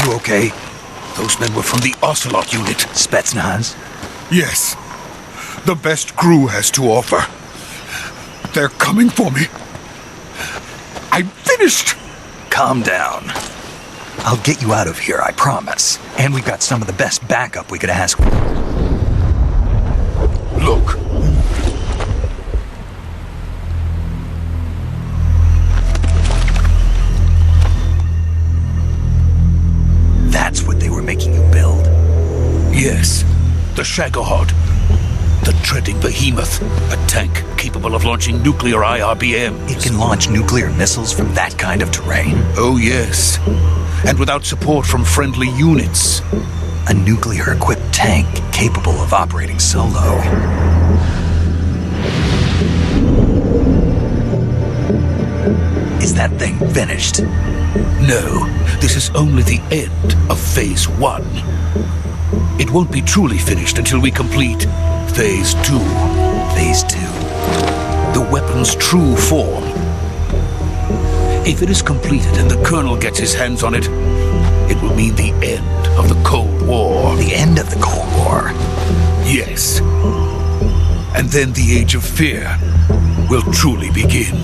You okay? Those men were from the Ocelot unit. Spetsnaz? Yes. The best crew has to offer. They're coming for me. I'm finished! Calm down. I'll get you out of here, I promise. And we've got some of the best backup we could ask for. Look. That's what they were making you build? Yes. The Shagohod. The treading behemoth. A tank capable of launching nuclear IRBMs. It can launch nuclear missiles from that kind of terrain? Oh, yes. And without support from friendly units. A nuclear-equipped tank capable of operating solo. Is that thing finished? No, this is only the end of Phase 1. It won't be truly finished until we complete Phase 2. Phase 2? The weapon's true form. If it is completed and the Colonel gets his hands on it, it will mean the end of the Cold War. The end of the Cold War? Yes. And then the Age of Fear will truly begin.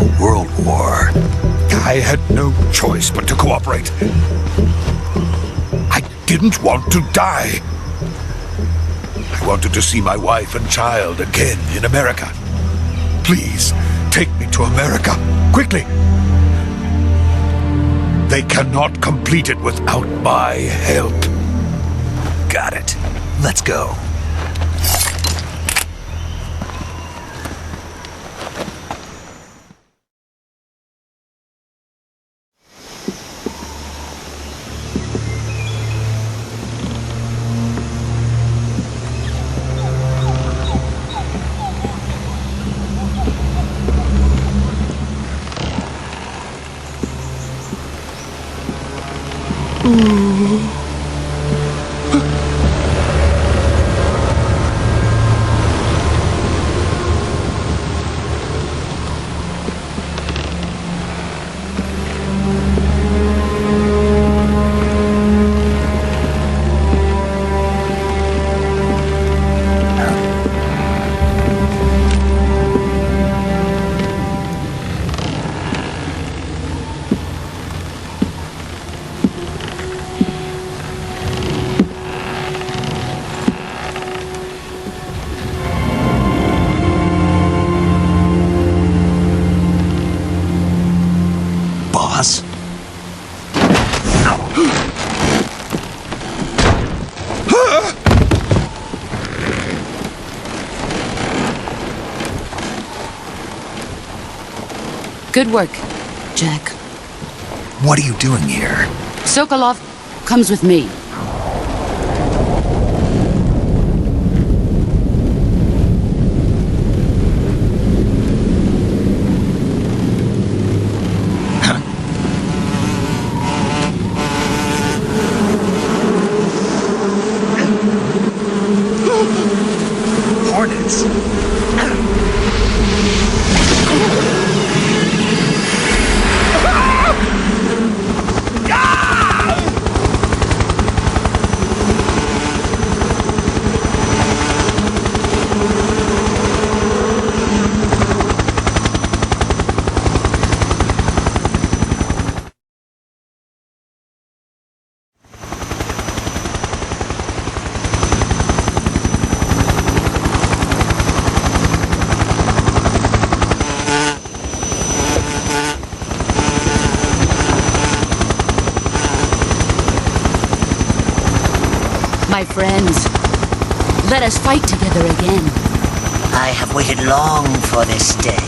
A world war. I had no choice but to cooperate. I didn't want to die. I wanted to see my wife and child again in America. Please, take me to America, quickly. They cannot complete it without my help. Got it. Let's go. Boss? Good work, Jack. What are you doing here? Sokolov comes with me. Hornets. My friends, let us fight together again. I have waited long for this day.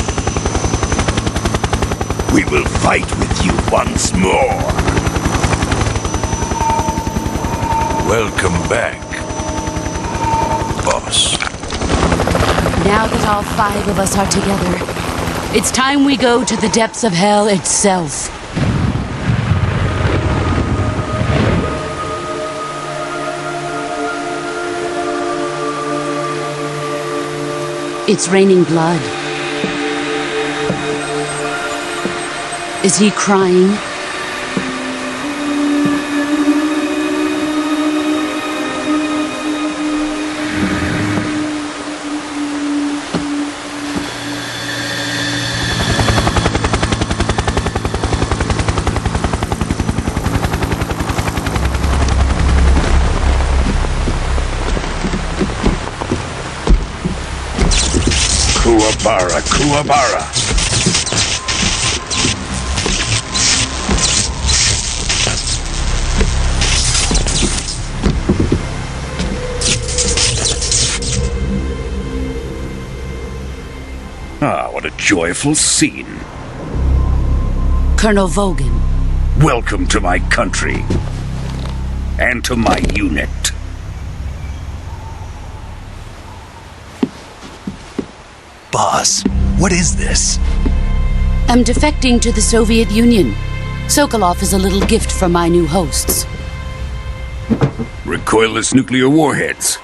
We will fight with you once more. Welcome back, boss. Now that all 5 of us are together, it's time we go to the depths of hell itself. It's raining blood. Is he crying? Kuwabara, Kuwabara. Ah, what a joyful scene. Colonel Vogan. Welcome to my country. And to my unit. Boss, what is this? I'm defecting to the Soviet Union. Sokolov is a little gift for my new hosts. Recoilless nuclear warheads.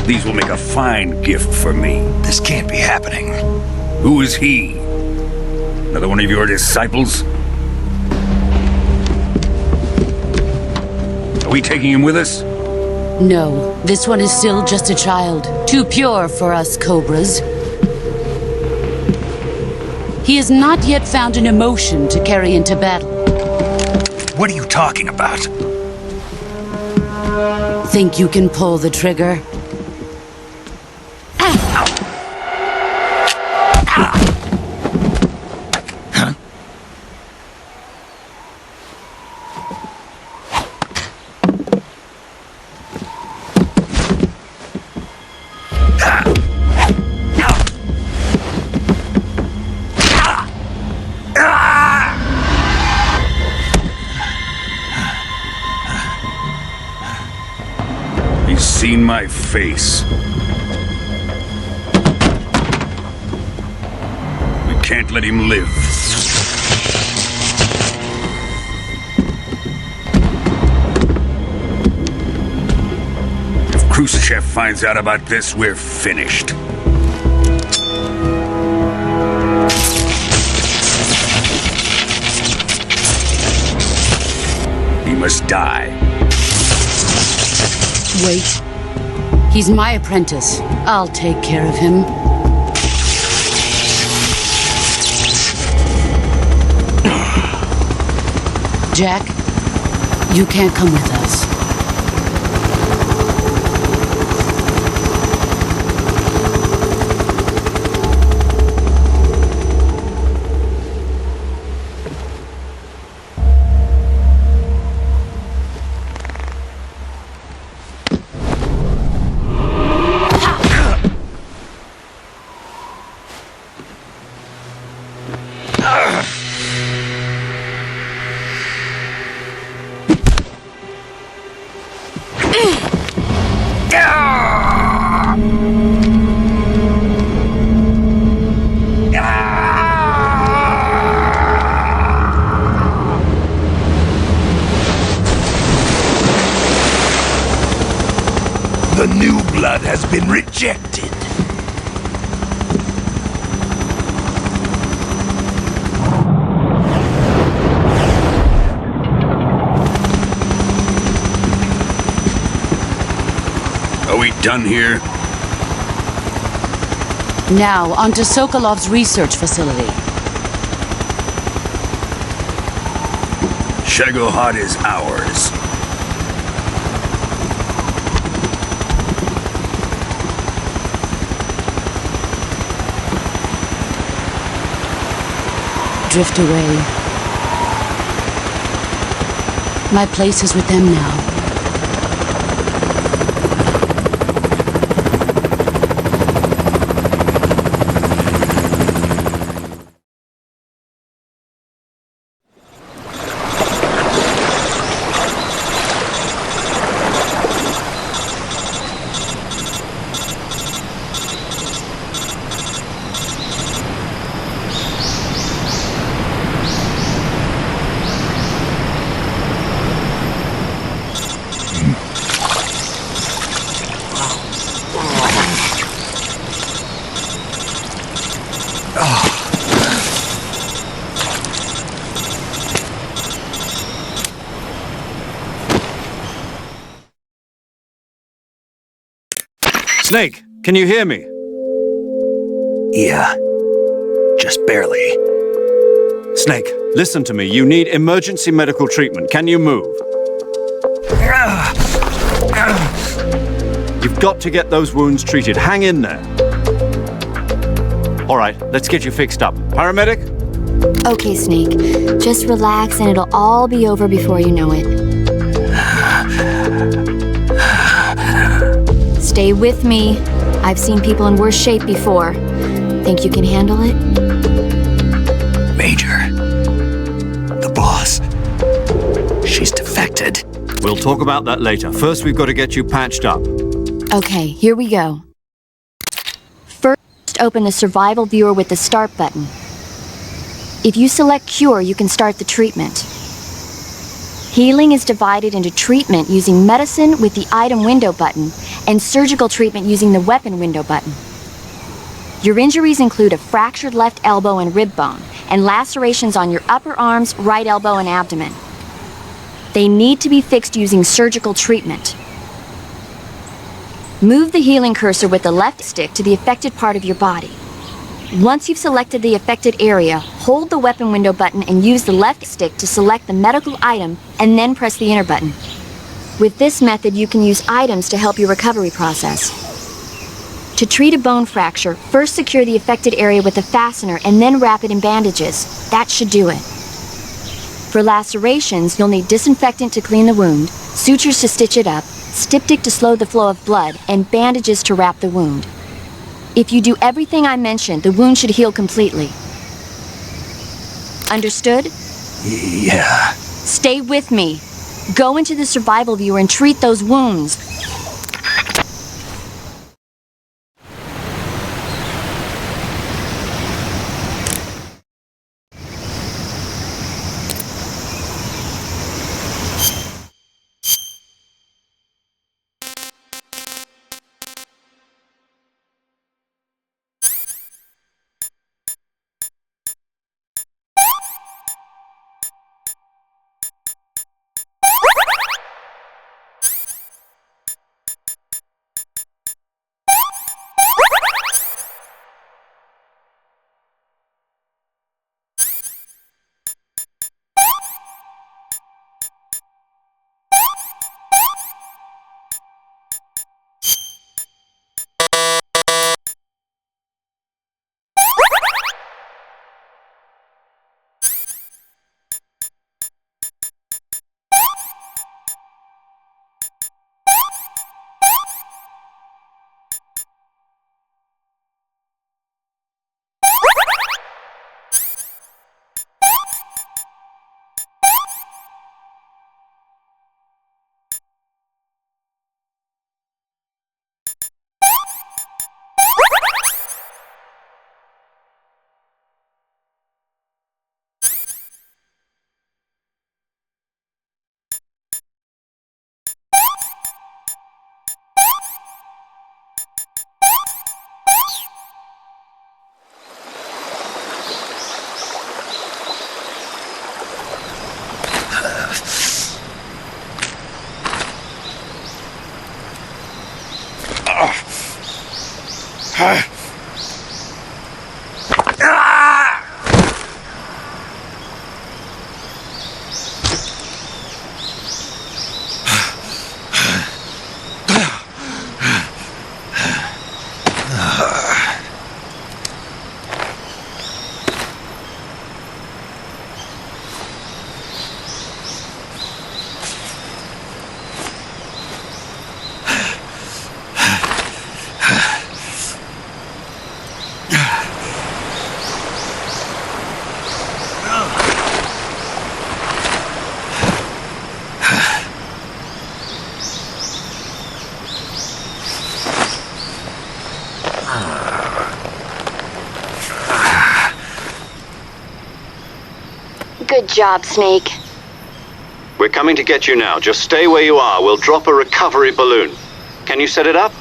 These will make a fine gift for me. This can't be happening. Who is he? Another one of your disciples? Are we taking him with us? No, this one is still just a child. Too pure for us Cobras. He has not yet found an emotion to carry into battle. What are you talking about? Think you can pull the trigger? He's seen my face. We can't let him live. If Khrushchev finds out about this, we're finished. He must die. Wait. He's my apprentice. I'll take care of him. Jack, you can't come with us. The new blood has been rejected. Are we done here? Now, onto Sokolov's research facility. Shagohod is ours. Drift away. My place is with them now. Snake, can you hear me? Yeah. Just barely. Snake, listen to me. You need emergency medical treatment. Can you move? You've got to get those wounds treated. Hang in there. All right, let's get you fixed up. Paramedic? Okay, Snake. Just relax and it'll all be over before you know it. Stay with me. I've seen people in worse shape before. Think you can handle it? Major. The boss. She's defected. We'll talk about that later. First, we've got to get you patched up. Okay, here we go. First, open the survival viewer with the start button. If you select cure, you can start the treatment. Healing is divided into treatment using medicine with the item window button and surgical treatment using the weapon window button. Your injuries include a fractured left elbow and rib bone and lacerations on your upper arms, right elbow, and abdomen. They need to be fixed using surgical treatment. Move the healing cursor with the left stick to the affected part of your body. Once you've selected the affected area, hold the weapon window button and use the left stick to select the medical item and then press the enter button. With this method, you can use items to help your recovery process. To treat a bone fracture, first secure the affected area with a fastener and then wrap it in bandages. That should do it. For lacerations, you'll need disinfectant to clean the wound, sutures to stitch it up, styptic to slow the flow of blood, and bandages to wrap the wound. If you do everything I mentioned, the wound should heal completely. Understood? Yeah. Stay with me. Go into the survival viewer and treat those wounds. Good job, Snake. We're coming to get you now. Just stay where you are. We'll drop a recovery balloon. Can you set it up?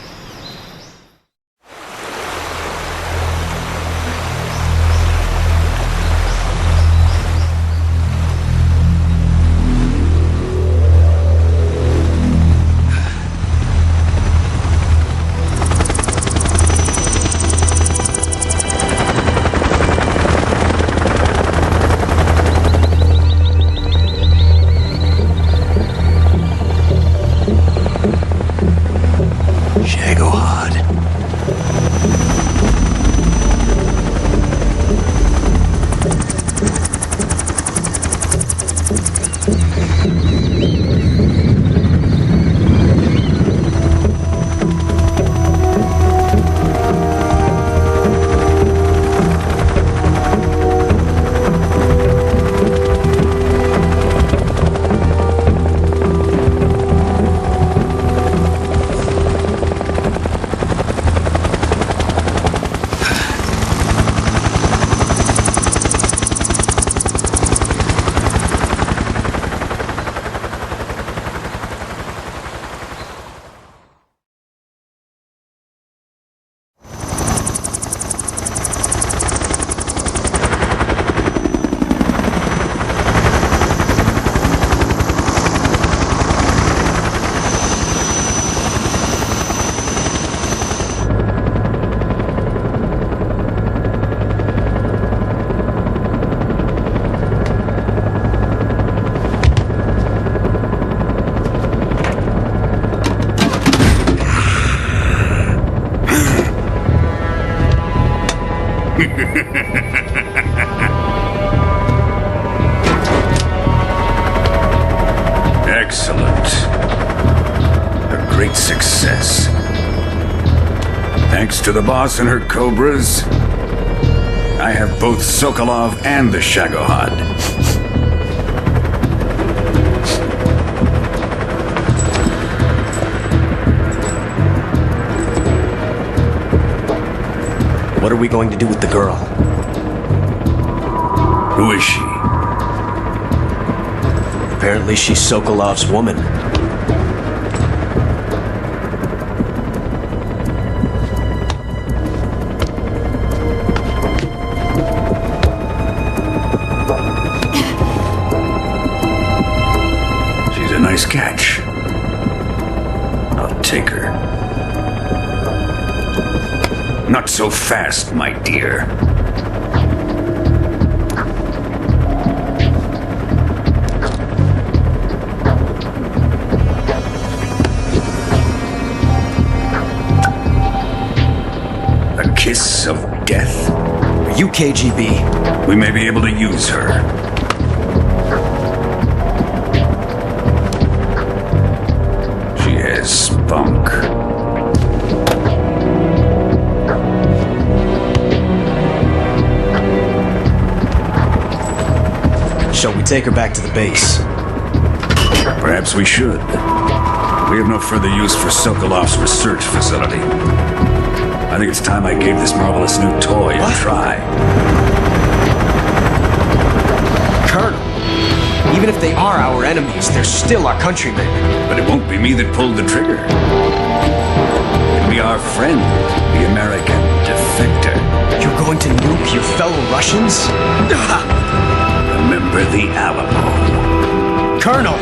Excellent. A great success. Thanks to the boss and her cobras, I have both Sokolov and the Shagohod. What are we going to do with the girl? Who is she? Apparently she's Sokolov's woman. She's a nice catch. I'll take her. Not so fast, my dear. A kiss of death? Are you KGB? We may be able to use her. She has spunk. Shall we take her back to the base? Perhaps we should. We have no further use for Sokolov's research facility. I think it's time I gave this marvelous new toy a try. Colonel, even if they are our enemies, they're still our countrymen. But it won't be me that pulled the trigger. It'll be our friend, the American defector. You're going to nuke your fellow Russians? Remember the Alamo. Colonel!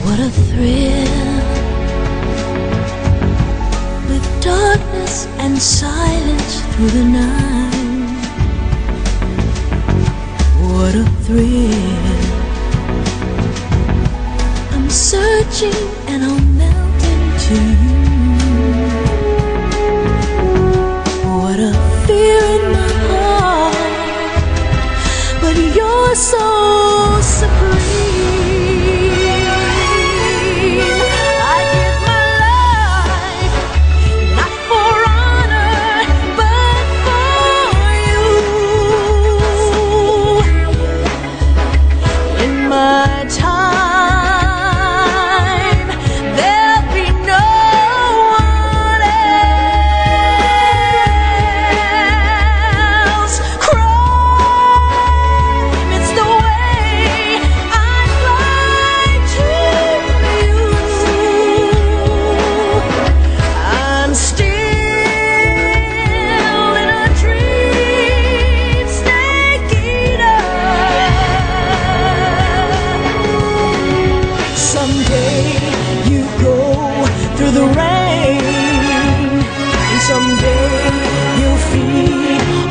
What a thrill, with darkness and silence through the night. What a thrill, I'm searching and I'll melt into you. What a fear in my heart, but you're so supreme.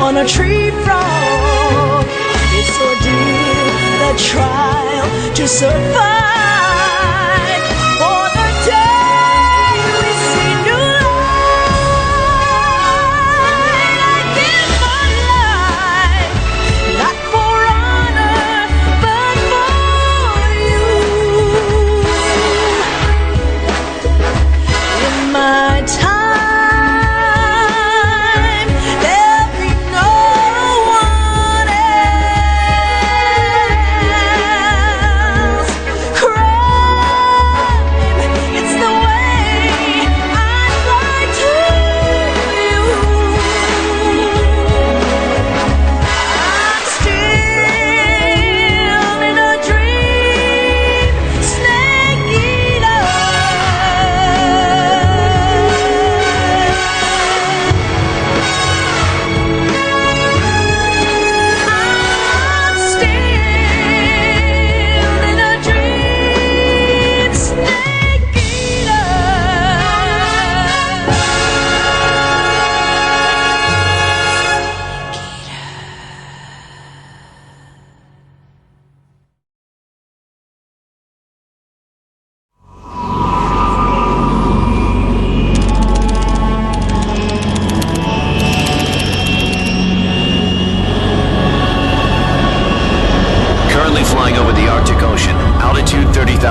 On a tree frog, it's ordeal, the trial to survive.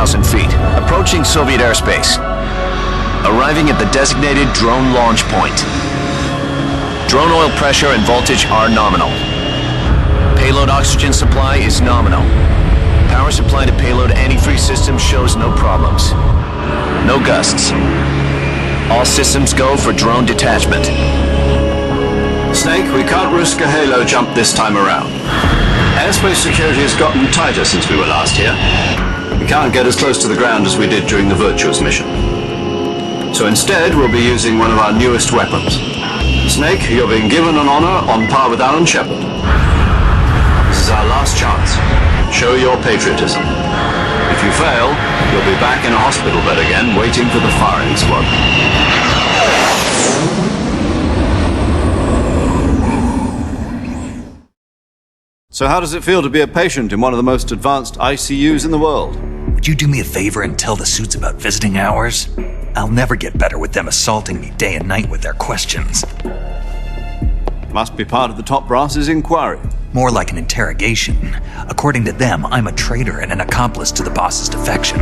2,000 feet, approaching Soviet airspace. Arriving at the designated drone launch point. Drone oil pressure and voltage are nominal. Payload oxygen supply is nominal. Power supply to payload antifreeze system shows no problems. No gusts. All systems go for drone detachment. Snake, we can't risk a halo jump this time around. Airspace security has gotten tighter since we were last here. We can't get as close to the ground as we did during the Virtuous mission. So instead, we'll be using one of our newest weapons. Snake, you're being given an honor on par with Alan Shepard. This is our last chance. Show your patriotism. If you fail, you'll be back in a hospital bed again, waiting for the firing squad. So how does it feel to be a patient in one of the most advanced ICUs in the world? Would you do me a favor and tell the suits about visiting hours? I'll never get better with them assaulting me day and night with their questions. Must be part of the top brass's inquiry. More like an interrogation. According to them, I'm a traitor and an accomplice to the boss's defection.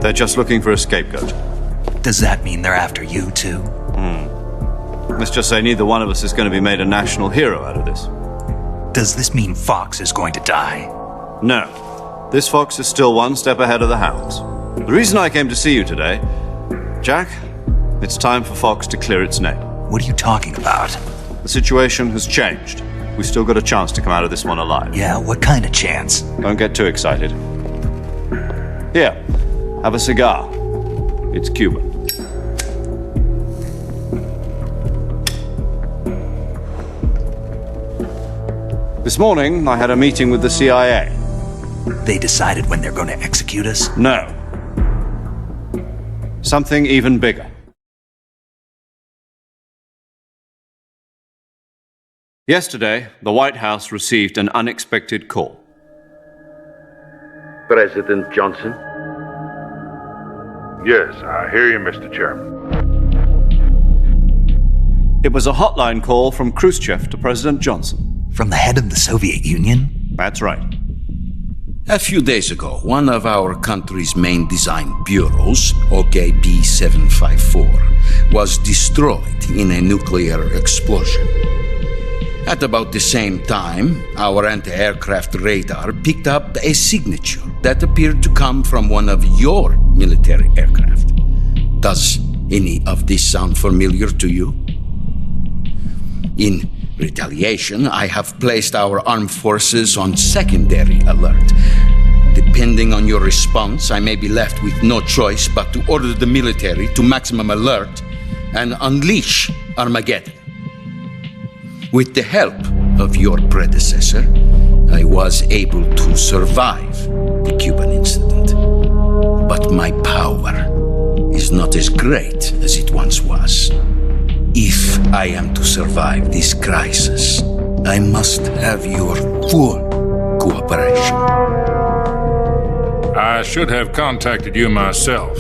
They're just looking for a scapegoat. Does that mean they're after you, too? Let's just say neither one of us is going to be made a national hero out of this. Does this mean Fox is going to die? No. This fox is still one step ahead of the hounds. The reason I came to see you today, Jack, it's time for Fox to clear its name. What are you talking about? The situation has changed. We've still got a chance to come out of this one alive. Yeah, what kind of chance? Don't get too excited. Here, have a cigar. It's Cuban. This morning, I had a meeting with the CIA. They decided when they're going to execute us? No. Something even bigger. Yesterday, the White House received an unexpected call. President Johnson? Yes, I hear you, Mr. Chairman. It was a hotline call from Khrushchev to President Johnson. From the head of the Soviet Union? That's right. A few days ago, one of our country's main design bureaus, OKB 754, was destroyed in a nuclear explosion. At about the same time, our anti-aircraft radar picked up a signature that appeared to come from one of your military aircraft. Does any of this sound familiar to you? In retaliation, I have placed our armed forces on secondary alert. Depending on your response, I may be left with no choice but to order the military to maximum alert and unleash Armageddon. With the help of your predecessor, I was able to survive the Cuban incident. But my power is not as great as it once was. If I am to survive this crisis, I must have your full cooperation. I should have contacted you myself.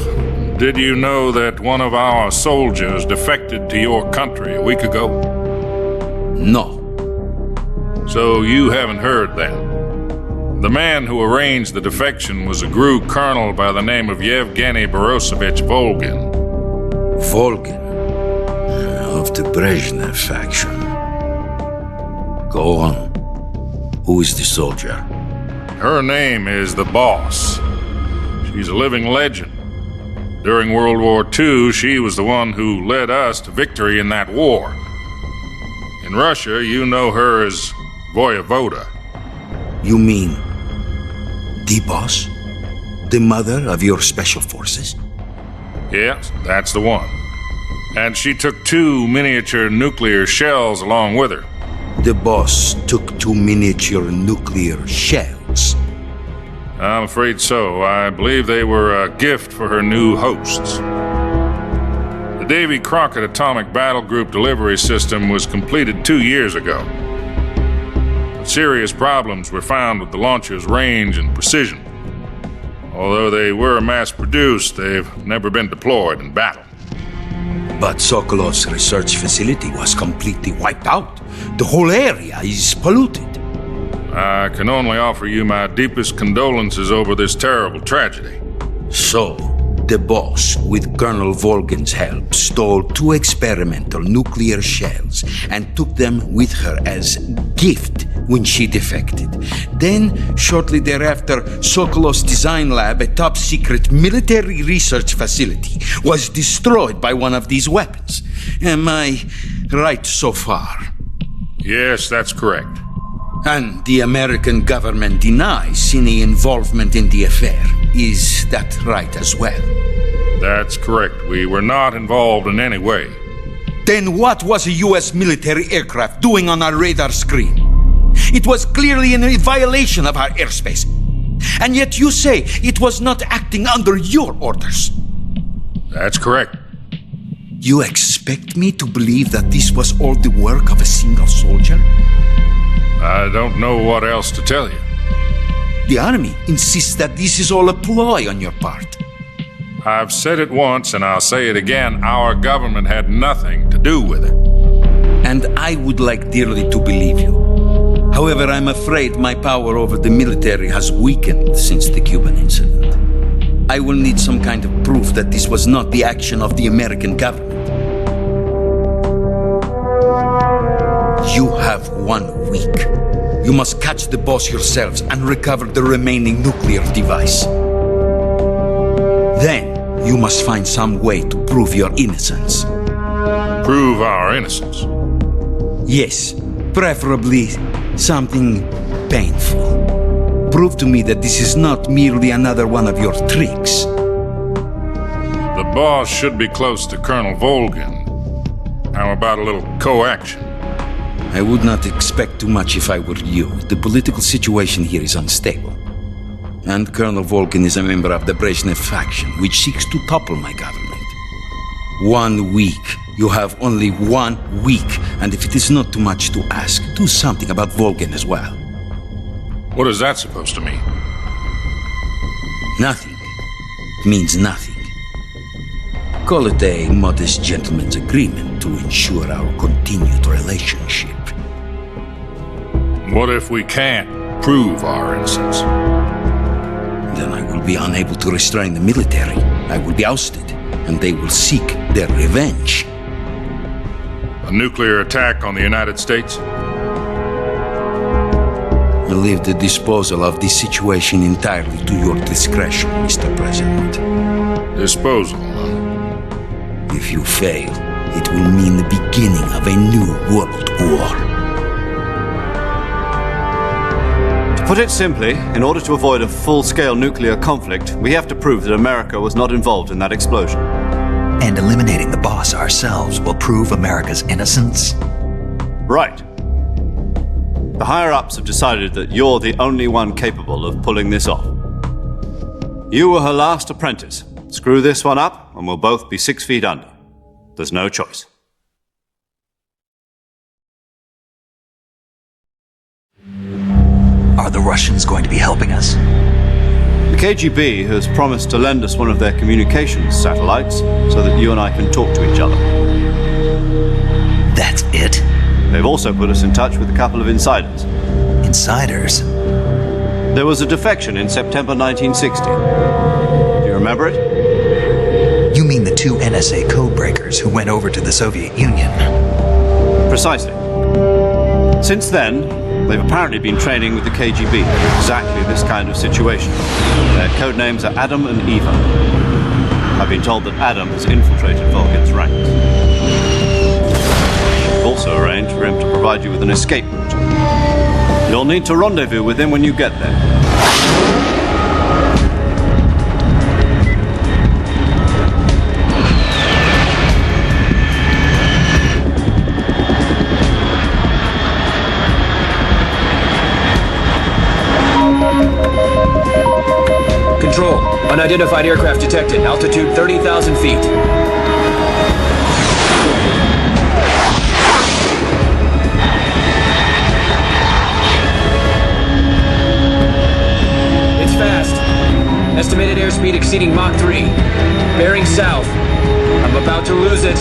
Did you know that one of our soldiers defected to your country a week ago? No. So you haven't heard then. The man who arranged the defection was a GRU colonel by the name of Yevgeny Borosovich Volgin. Volgin? Of the Brezhnev faction. Go on. Who is the soldier? Her name is the Boss. She's a living legend. During World War II, she was the one who led us to victory in that war. In Russia, you know her as Voyevoda. You mean the Boss? The mother of your special forces? Yes, that's the one. And she took 2 miniature nuclear shells along with her. The Boss took 2 miniature nuclear shells? I'm afraid so. I believe they were a gift for her new hosts. The Davy Crockett Atomic Battle Group delivery system was completed 2 years ago. But serious problems were found with the launcher's range and precision. Although they were mass-produced, they've never been deployed in battle. But Sokolov's research facility was completely wiped out. The whole area is polluted. I can only offer you my deepest condolences over this terrible tragedy. So, the boss, with Colonel Volgin's help, stole 2 experimental nuclear shells and took them with her as gift when she defected. Then, shortly thereafter, Sokolov's design lab, a top-secret military research facility, was destroyed by one of these weapons. Am I right so far? Yes, that's correct. And the American government denies any involvement in the affair. Is that right as well? That's correct. We were not involved in any way. Then what was a U.S. military aircraft doing on our radar screen? It was clearly in a violation of our airspace. And yet you say it was not acting under your orders. That's correct. You expect me to believe that this was all the work of a single soldier? I don't know what else to tell you. The army insists that this is all a ploy on your part. I've said it once and I'll say it again. Our government had nothing to do with it. And I would like dearly to believe you. However, I'm afraid my power over the military has weakened since the Cuban incident. I will need some kind of proof that this was not the action of the American government. You have 1 week. You must catch the boss yourselves and recover the remaining nuclear device. Then, you must find some way to prove your innocence. Prove our innocence? Yes, preferably something painful. Prove to me that this is not merely another one of your tricks. The boss should be close to Colonel Volgin. How about a little co-action? I would not expect too much if I were you. The political situation here is unstable. And Colonel Volgin is a member of the Brezhnev faction, which seeks to topple my government. 1 week. You have only 1 week. And if it is not too much to ask, do something about Volgin as well. What is that supposed to mean? Nothing. It means nothing. Call it a modest gentleman's agreement to ensure our continued relationship. What if we can't prove our innocence? Then I will be unable to restrain the military. I will be ousted, and they will seek their revenge. A nuclear attack on the United States? I leave the disposal of this situation entirely to your discretion, Mr. President. Disposal? If you fail, it will mean the beginning of a new world war. To put it simply, in order to avoid a full-scale nuclear conflict, we have to prove that America was not involved in that explosion. And eliminating the boss ourselves will prove America's innocence? Right. The higher-ups have decided that you're the only one capable of pulling this off. You were her last apprentice. Screw this one up, and we'll both be 6 feet under. There's no choice. Are the Russians going to be helping us? The KGB has promised to lend us one of their communications satellites so that you and I can talk to each other. That's it? They've also put us in touch with a couple of insiders. Insiders? There was a defection in September 1960. Do you remember it? You mean the 2 NSA codebreakers who went over to the Soviet Union? Precisely. Since then, they've apparently been training with the KGB for exactly this kind of situation. Their code names are Adam and Eva. I've been told that Adam has infiltrated Volgin's ranks. We've also arranged for him to provide you with an escape route. You'll need to rendezvous with him when you get there. Control. Unidentified aircraft detected. Altitude 30,000 feet. It's fast. Estimated airspeed exceeding Mach 3. Bearing south. I'm about to lose it.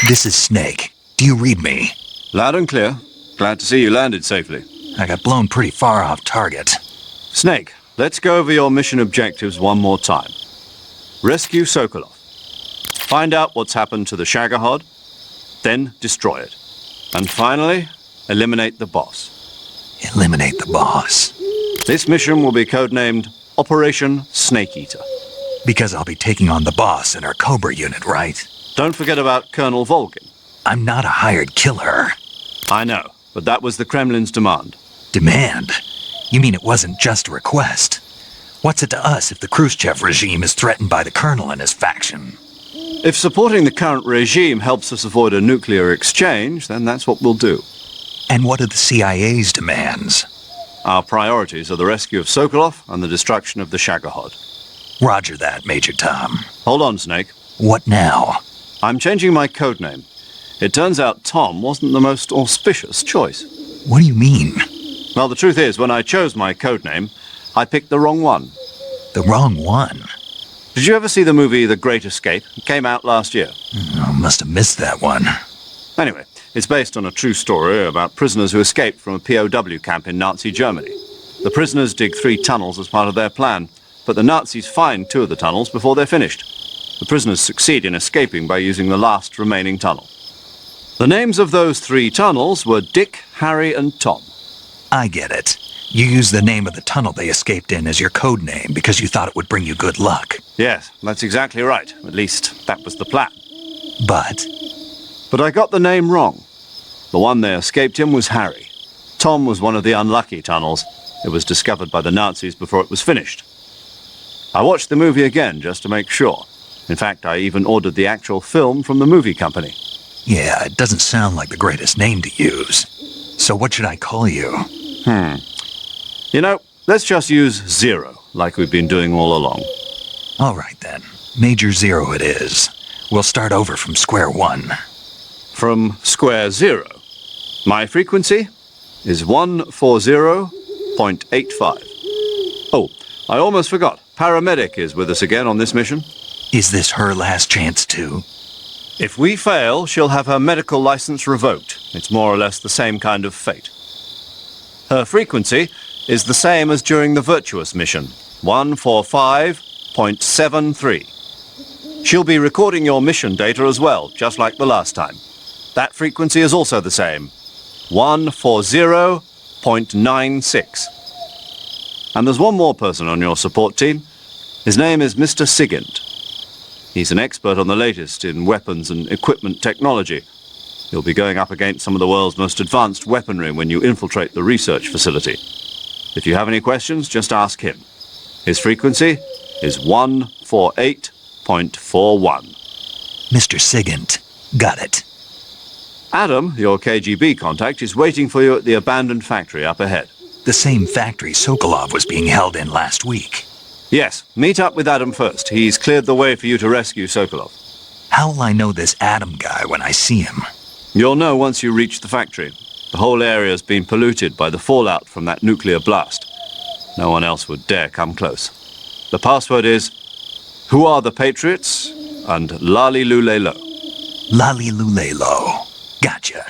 This is Snake. Do you read me? Loud and clear. Glad to see you landed safely. I got blown pretty far off target. Snake, let's go over your mission objectives one more time. Rescue Sokolov. Find out what's happened to the Shagohod, then destroy it. And finally, eliminate the boss. Eliminate the boss. This mission will be codenamed Operation Snake Eater. Because I'll be taking on the boss in our Cobra unit, right? Don't forget about Colonel Volgin. I'm not a hired killer. I know, but that was the Kremlin's demand. Demand? You mean it wasn't just a request? What's it to us if the Khrushchev regime is threatened by the Colonel and his faction? If supporting the current regime helps us avoid a nuclear exchange, then that's what we'll do. And what are the CIA's demands? Our priorities are the rescue of Sokolov and the destruction of the Shagohod. Roger that, Major Tom. Hold on, Snake. What now? I'm changing my codename. It turns out Tom wasn't the most auspicious choice. What do you mean? Well, the truth is, when I chose my codename, I picked the wrong one. The wrong one? Did you ever see the movie The Great Escape? It came out last year. I must have missed that one. Anyway, it's based on a true story about prisoners who escaped from a POW camp in Nazi Germany. The prisoners dig 3 tunnels as part of their plan, but the Nazis find 2 of the tunnels before they're finished. The prisoners succeed in escaping by using the last remaining tunnel. The names of those 3 tunnels were Dick, Harry, and Tom. I get it. You used the name of the tunnel they escaped in as your code name because you thought it would bring you good luck. Yes, that's exactly right. At least, that was the plan. But I got the name wrong. The one they escaped in was Harry. Tom was one of the unlucky tunnels. It was discovered by the Nazis before it was finished. I watched the movie again just to make sure. In fact, I even ordered the actual film from the movie company. yeah, it doesn't sound like the greatest name to use. So what should I call you? You know, let's just use Zero, like we've been doing all along. All right then. Major Zero it is. We'll start over from square one. From square zero. My frequency is 140.85. Oh, I almost forgot. Paramedic is with us again on this mission. Is this her last chance too? If we fail, she'll have her medical license revoked. It's more or less the same kind of fate. Her frequency is the same as during the Virtuous mission, 145.73. She'll be recording your mission data as well, just like the last time. That frequency is also the same, 140.96. And there's one more person on your support team. His name is Mr. Sigint. He's an expert on the latest in weapons and equipment technology. You'll be going up against some of the world's most advanced weaponry when you infiltrate the research facility. If you have any questions, just ask him. His frequency is 148.41. Mr. Sigint. Got it. Adam, your KGB contact, is waiting for you at the abandoned factory up ahead. The same factory Sokolov was being held in last week. Yes, meet up with Adam first. He's cleared the way for you to rescue Sokolov. How will I know this Adam guy when I see him? You'll know once you reach the factory. The whole area's been polluted by the fallout from that nuclear blast. No one else would dare come close. The password is, "Who are the Patriots?" and Lali Lule Lo. Lali Lule Lo. Gotcha.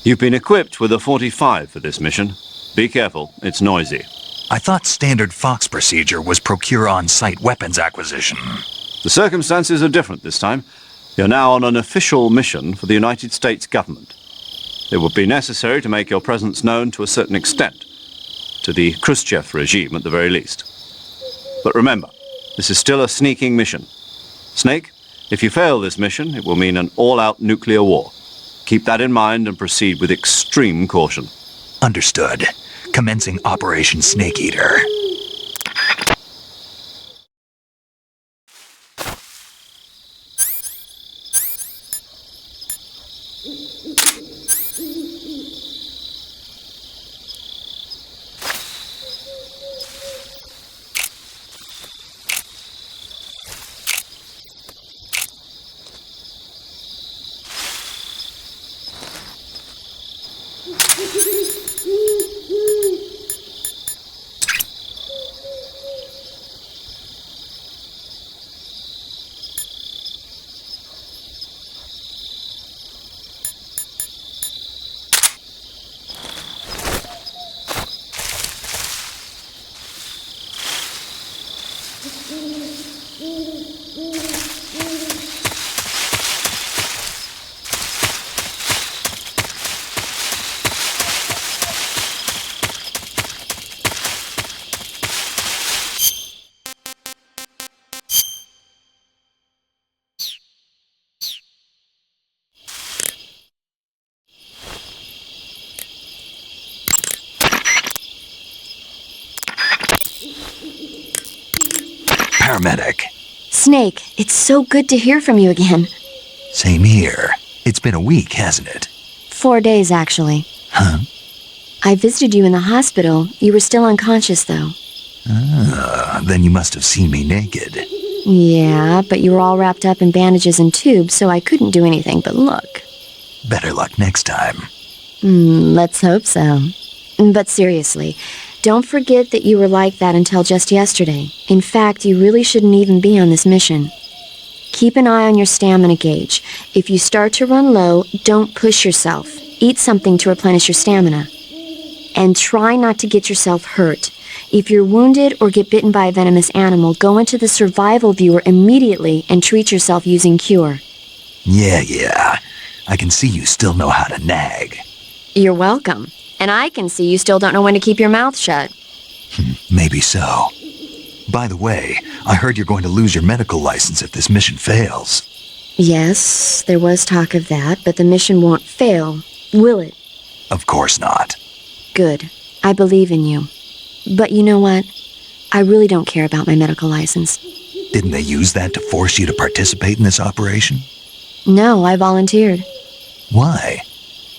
You've been equipped with a 45 for this mission. Be careful, it's noisy. I thought standard Fox procedure was procure on-site weapons acquisition. The circumstances are different this time. You're now on an official mission for the United States government. It would be necessary to make your presence known to a certain extent, to the Khrushchev regime at the very least. But remember, this is still a sneaking mission. Snake, if you fail this mission, it will mean an all-out nuclear war. Keep that in mind and proceed with extreme caution. Understood. Commencing Operation Snake Eater. paramedic. Snake, it's so good to hear from you again. Same here. It's been a week, hasn't it? 4 days, actually. Huh? I visited you in the hospital. You were still unconscious, though. Then you must have seen me naked. Yeah, but you were all wrapped up in bandages and tubes, so I couldn't do anything but look. Better luck next time. Let's hope so. But seriously, don't forget that you were like that until just yesterday. In fact, you really shouldn't even be on this mission. Keep an eye on your stamina gauge. If you start to run low, don't push yourself. Eat something to replenish your stamina. And try not to get yourself hurt. If you're wounded or get bitten by a venomous animal, go into the survival viewer immediately and treat yourself using Cure. Yeah. I can see you still know how to nag. You're welcome. And I can see you still don't know when to keep your mouth shut. Maybe so. By the way, I heard you're going to lose your medical license if this mission fails. Yes, there was talk of that, but the mission won't fail, will it? Of course not. Good. I believe in you. But you know what? I really don't care about my medical license. Didn't they use that to force you to participate in this operation? No, I volunteered. Why?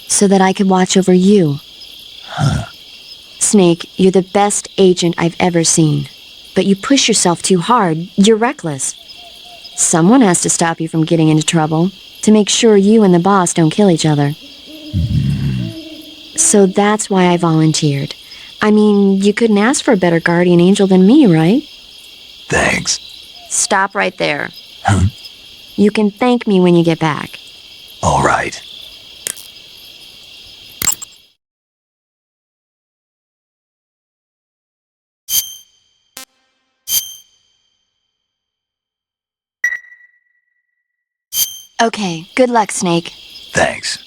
So that I could watch over you. Huh. Snake, you're the best agent I've ever seen. But you push yourself too hard. You're reckless. Someone has to stop you from getting into trouble, to make sure you and the boss don't kill each other. So that's why I volunteered. I mean, you couldn't ask for a better guardian angel than me, right? Thanks. Stop right there. Huh? You can thank me when you get back. All right. Okay, good luck, Snake. Thanks.